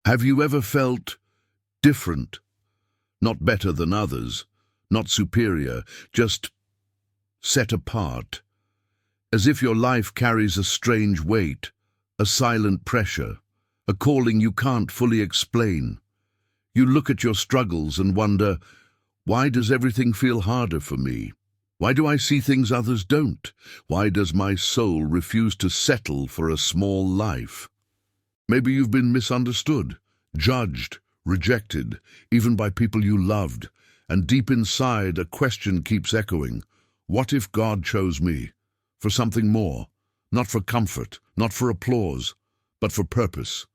Have you ever felt different? Not better than others, not superior, just set apart, as if your life carries a strange weight, a silent pressure, a calling you can't fully explain. You look at your struggles and wonder, why does everything feel harder for me? Why do I see things others don't? Why does my soul refuse to settle for a small life? Maybe you've been misunderstood, judged, rejected, even by people you loved, and deep inside a question keeps echoing. What if God chose me? For something more, not for comfort, not for applause, but for purpose.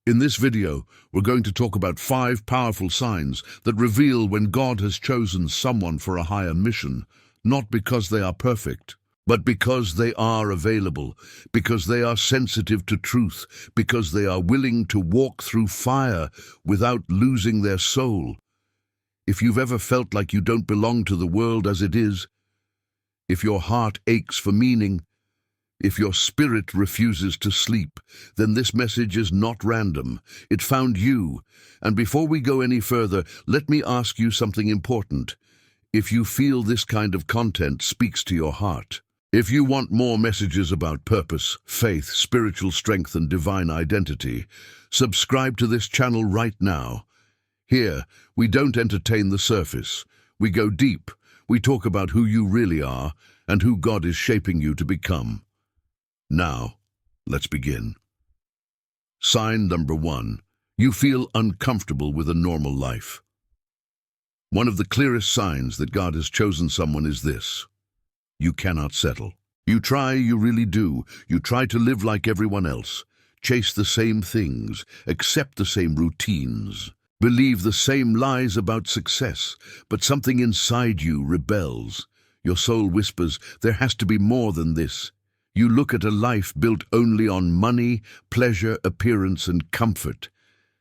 In this video, we're going to talk about 5 powerful signs that reveal when God has chosen someone for a higher mission, not because they are perfect, but because they are available, because they are sensitive to truth, because they are willing to walk through fire without losing their soul. If you've ever felt like you don't belong to the world as it is, if your heart aches for meaning, if your spirit refuses to sleep, then this message is not random. It found you. And before we go any further, let me ask you something important. If you feel this kind of content speaks to your heart, if you want more messages about purpose, faith, spiritual strength, and divine identity, subscribe to this channel right now. Here, we don't entertain the surface. We go deep. We talk about who you really are and who God is shaping you to become. Now, let's begin. Sign number 1. You feel uncomfortable with a normal life. One of the clearest signs that God has chosen someone is this. You cannot settle. You try, you really do. You try to live like everyone else, chase the same things, accept the same routines, believe the same lies about success, but something inside you rebels. Your soul whispers, there has to be more than this. You look at a life built only on money, pleasure, appearance, and comfort,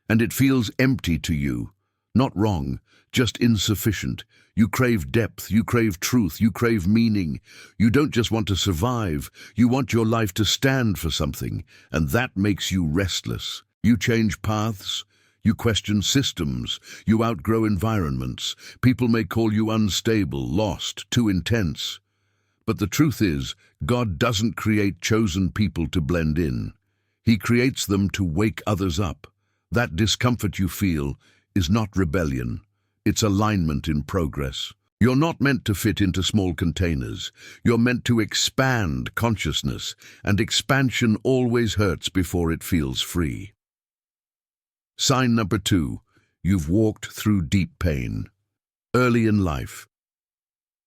and it feels empty to you. Not wrong, just insufficient. You crave depth, you crave truth, you crave meaning. You don't just want to survive, you want your life to stand for something, and that makes you restless. You change paths, you question systems, you outgrow environments. People may call you unstable, lost, too intense. But the truth is, God doesn't create chosen people to blend in. He creates them to wake others up. That discomfort you feel is not rebellion. It's alignment in progress. You're not meant to fit into small containers. You're meant to expand consciousness, and expansion always hurts before it feels free. Sign number 2. You've walked through deep pain. Early in life.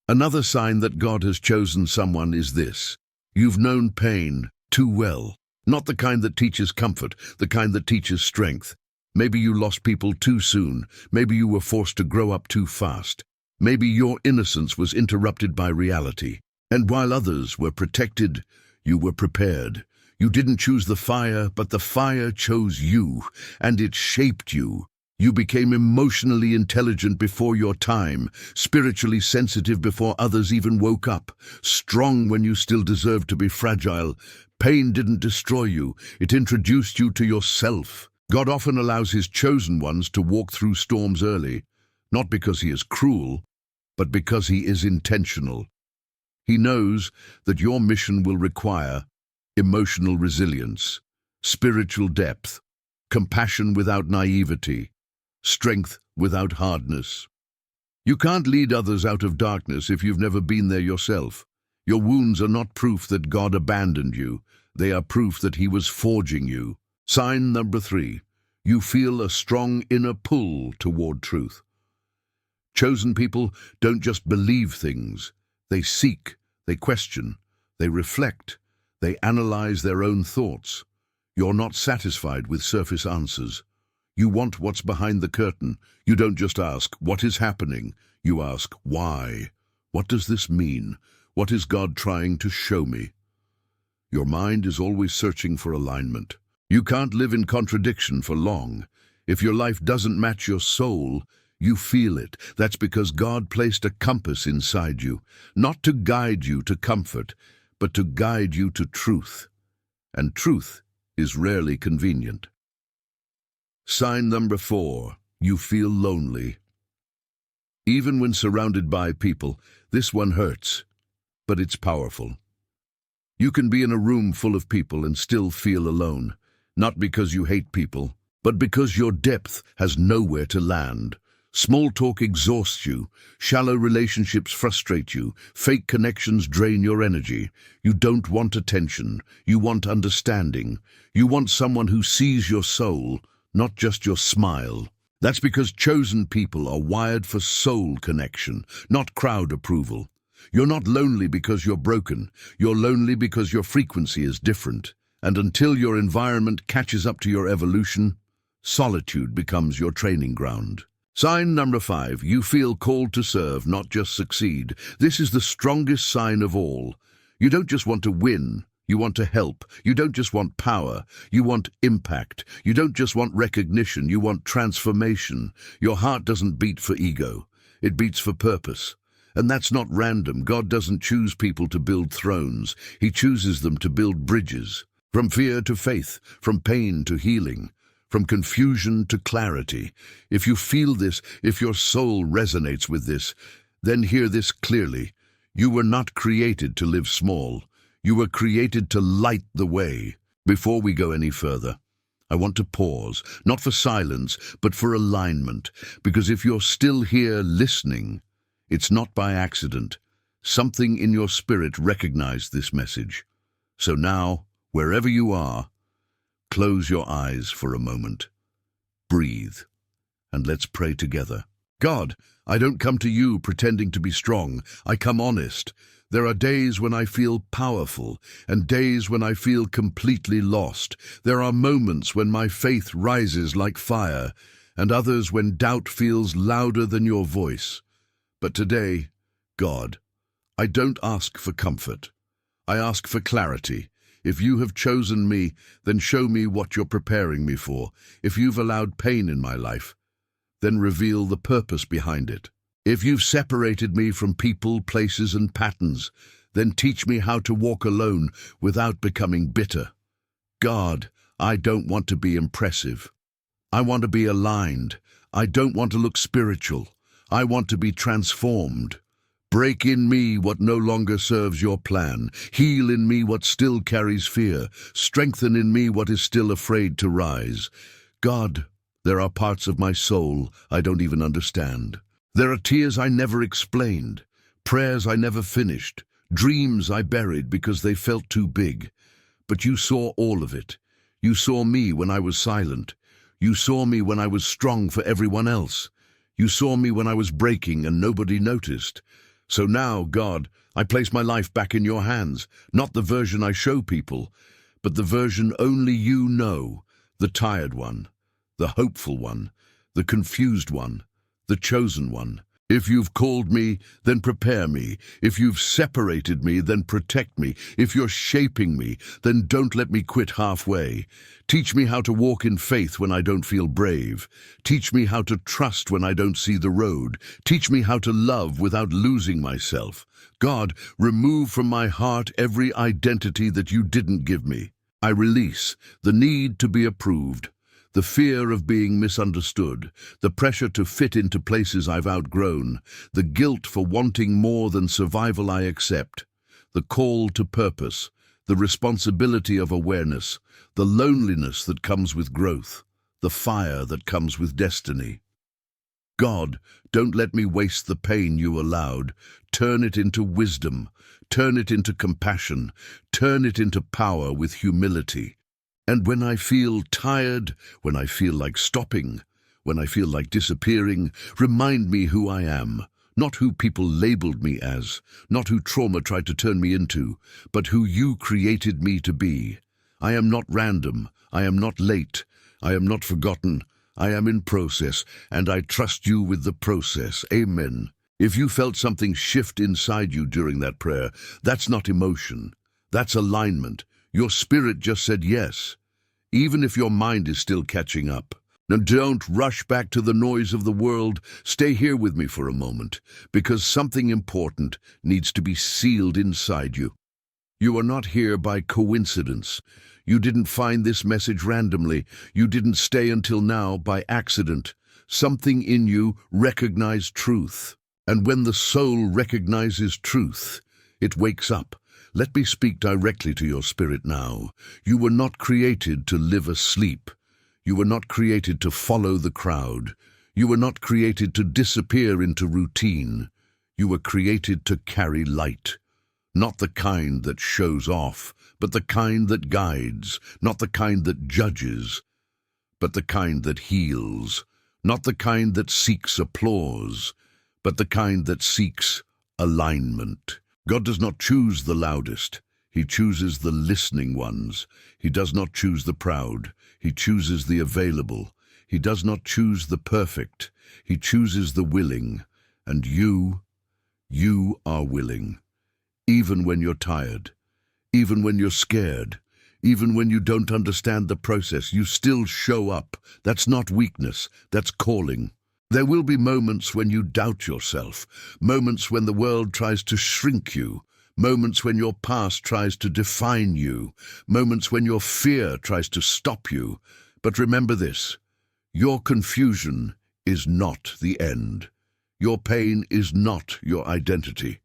Another sign that God has chosen someone is this. You've known pain too well. Not the kind that teaches comfort, the kind that teaches strength. Maybe you lost people too soon. Maybe you were forced to grow up too fast. Maybe your innocence was interrupted by reality. And while others were protected, you were prepared. You didn't choose the fire, but the fire chose you, and it shaped you. You became emotionally intelligent before your time, spiritually sensitive before others even woke up, strong when you still deserved to be fragile. Pain didn't destroy you, it introduced you to yourself. God often allows his chosen ones to walk through storms early, not because he is cruel, but because he is intentional. He knows that your mission will require emotional resilience, spiritual depth, compassion without naivety, strength without hardness. You can't lead others out of darkness if you've never been there yourself. Your wounds are not proof that God abandoned you. They are proof that he was forging you. Sign number 3. You feel a strong inner pull toward truth. Chosen people don't just believe things. They seek, they question, they reflect, they analyze their own thoughts. You're not satisfied with surface answers. You want what's behind the curtain. You don't just ask, what is happening? You ask, why? What does this mean? What is God trying to show me? Your mind is always searching for alignment. You can't live in contradiction for long. If your life doesn't match your soul, you feel it. That's because God placed a compass inside you, not to guide you to comfort, but to guide you to truth. And truth is rarely convenient. Sign number 4. You feel lonely. Even when surrounded by people, this one hurts, but it's powerful. You can be in a room full of people and still feel alone, not because you hate people, but because your depth has nowhere to land. Small talk exhausts you, shallow relationships frustrate you, fake connections drain your energy. You don't want attention, you want understanding. You want someone who sees your soul, not just your smile. That's because chosen people are wired for soul connection, not crowd approval. You're not lonely because you're broken. You're lonely because your frequency is different. And until your environment catches up to your evolution, solitude becomes your training ground. Sign number 5. You feel called to serve, not just succeed. This is the strongest sign of all. You don't just want to win. You want to help. You don't just want power. You want impact. You don't just want recognition. You want transformation. Your heart doesn't beat for ego. It beats for purpose. And that's not random. God doesn't choose people to build thrones. He chooses them to build bridges. From fear to faith, from pain to healing, from confusion to clarity. If you feel this, if your soul resonates with this, then hear this clearly. You were not created to live small. You were created to light the way. Before we go any further, I want to pause, not for silence, but for alignment. Because if you're still here listening, it's not by accident. Something in your spirit recognized this message. So now, wherever you are, close your eyes for a moment. Breathe, and let's pray together. God, I don't come to you pretending to be strong. I come honest. There are days when I feel powerful and days when I feel completely lost. There are moments when my faith rises like fire and others when doubt feels louder than your voice. But today, God, I don't ask for comfort. I ask for clarity. If you have chosen me, then show me what you're preparing me for. If you've allowed pain in my life, then reveal the purpose behind it. If you've separated me from people, places, and patterns, then teach me how to walk alone without becoming bitter. God, I don't want to be impressive. I want to be aligned. I don't want to look spiritual. I want to be transformed. Break in me what no longer serves your plan. Heal in me what still carries fear. Strengthen in me what is still afraid to rise. God, there are parts of my soul I don't even understand. There are tears I never explained, prayers I never finished, dreams I buried because they felt too big. But you saw all of it. You saw me when I was silent. You saw me when I was strong for everyone else. You saw me when I was breaking and nobody noticed. So now, God, I place my life back in your hands, not the version I show people, but the version only you know, the tired one, the hopeful one, the confused one, the chosen one. If you've called me, then prepare me. If you've separated me, then protect me. If you're shaping me, then don't let me quit halfway. Teach me how to walk in faith when I don't feel brave. Teach me how to trust when I don't see the road. Teach me how to love without losing myself. God, remove from my heart every identity that you didn't give me. I release the need to be approved, the fear of being misunderstood, the pressure to fit into places I've outgrown, the guilt for wanting more than survival I accept, the call to purpose, the responsibility of awareness, the loneliness that comes with growth, the fire that comes with destiny. God, don't let me waste the pain you allowed. Turn it into wisdom, turn it into compassion, turn it into power with humility. And when I feel tired, when I feel like stopping, when I feel like disappearing, remind me who I am, not who people labeled me as, not who trauma tried to turn me into, but who you created me to be. I am not random, I am not late, I am not forgotten, I am in process, and I trust you with the process. Amen. If you felt something shift inside you during that prayer, that's not emotion, that's alignment. Your spirit just said yes, even if your mind is still catching up. Now don't rush back to the noise of the world. Stay here with me for a moment, because something important needs to be sealed inside you. You are not here by coincidence. You didn't find this message randomly. You didn't stay until now by accident. Something in you recognized truth. And when the soul recognizes truth, it wakes up. Let me speak directly to your spirit now. You were not created to live asleep. You were not created to follow the crowd. You were not created to disappear into routine. You were created to carry light. Not the kind that shows off, but the kind that guides. Not the kind that judges, but the kind that heals. Not the kind that seeks applause, but the kind that seeks alignment. God does not choose the loudest. He chooses the listening ones. He does not choose the proud. He chooses the available. He does not choose the perfect. He chooses the willing. And you are willing. Even when you're tired, even when you're scared, even when you don't understand the process, you still show up. That's not weakness, that's calling. There will be moments when you doubt yourself, moments when the world tries to shrink you, moments when your past tries to define you, moments when your fear tries to stop you. But remember this, your confusion is not the end. Your pain is not your identity.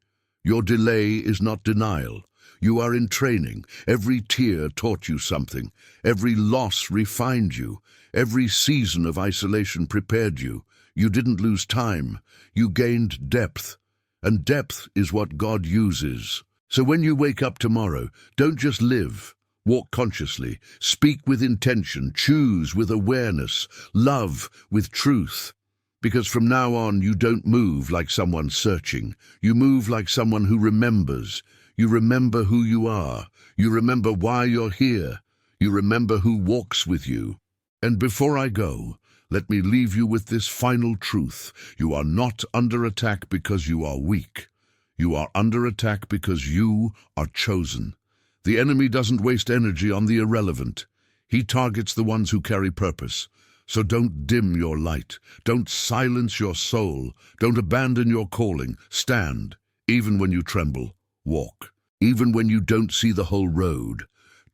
Your delay is not denial. You are in training. Every tear taught you something. Every loss refined you. Every season of isolation prepared you. You didn't lose time. You gained depth. And depth is what God uses. So when you wake up tomorrow, don't just live. Walk consciously. Speak with intention. Choose with awareness. Love with truth. Because from now on, you don't move like someone searching. You move like someone who remembers. You remember who you are. You remember why you're here. You remember who walks with you. And before I go, let me leave you with this final truth. You are not under attack because you are weak. You are under attack because you are chosen. The enemy doesn't waste energy on the irrelevant. He targets the ones who carry purpose. So don't dim your light. Don't silence your soul. Don't abandon your calling. Stand, even when you tremble. Walk, even when you don't see the whole road.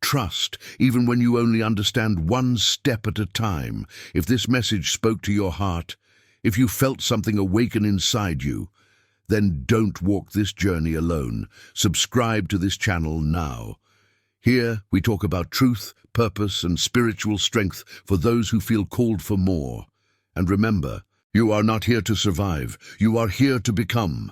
Trust, even when you only understand one step at a time. If this message spoke to your heart, if you felt something awaken inside you, then don't walk this journey alone. Subscribe to this channel now. Here we talk about truth, purpose, and spiritual strength for those who feel called for more. And remember, you are not here to survive. You are here to become.